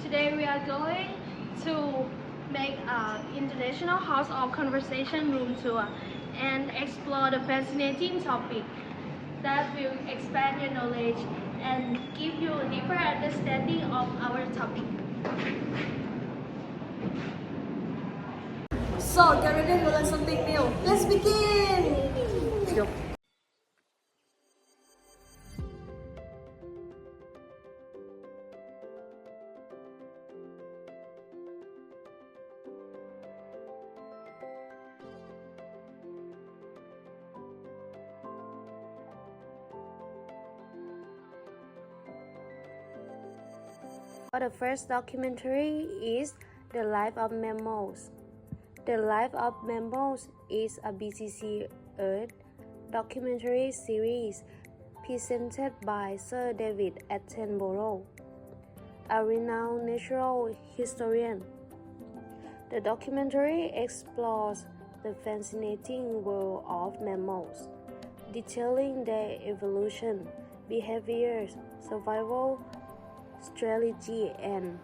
Today we are going to make an international house of conversation room tour and explore the fascinating topic that will expand your knowledge and give you a deeper understanding of our topic. So, get ready to learn something new. Let's begin! Go. The first documentary is The Life of Mammals. The Life of Mammals is a BBC Earth documentary series presented by Sir David Attenborough, a renowned natural historian. The documentary explores the fascinating world of mammals, detailing their evolution, behaviors, survival, strategy, and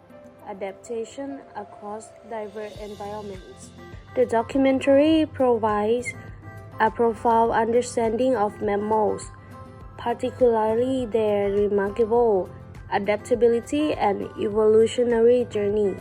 adaptation across diverse environments. The documentary provides a profound understanding of mammals, particularly their remarkable adaptability and evolutionary journey.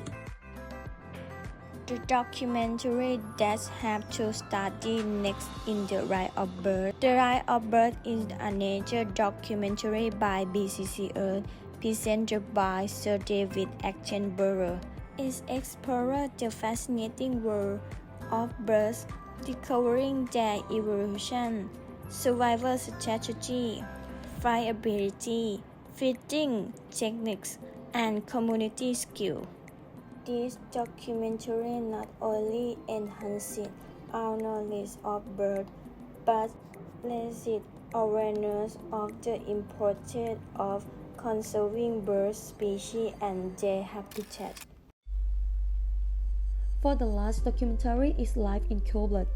The documentary that have to study next in The Rise of Birds. The Rise of Birds is a nature documentary by BBC Earth, presented by Sir David Attenborough. It explores the fascinating world of birds, discovering their evolution, survival strategy, flight ability, feeding techniques, and community skill. This documentary not only enhances our knowledge of birds, but raises awareness of the importance of conserving bird species and their habitat. For the last documentary is Life in Cold Blood.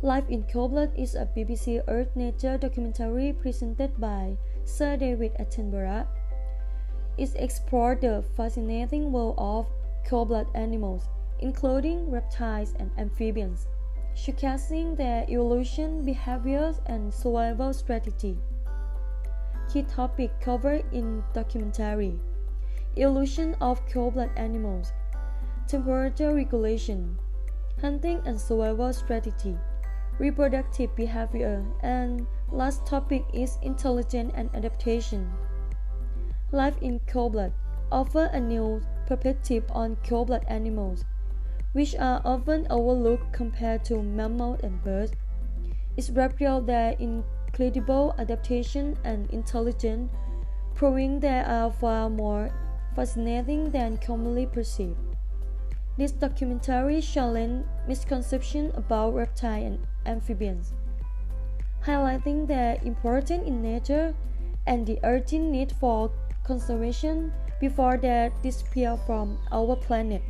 Life in Cold Blood is a BBC Earth nature documentary presented by Sir David Attenborough. It explores the fascinating world of cold-blooded animals, including reptiles and amphibians, showcasing their evolution, behaviors, and survival strategy. Key topic covered in documentary: evolution of cold-blooded animals, temperature regulation, hunting and survival strategy, reproductive behavior, and last topic is intelligence and adaptation. Life in cold blood offers a new perspective on cold-blooded animals, which are often overlooked compared to mammals and birds. It reveals their incredible adaptation and intelligence, proving they are far more fascinating than commonly perceived. This documentary challenges misconceptions about reptiles and amphibians, highlighting their importance in nature and the urgent need for conservation before they disappear from our planet.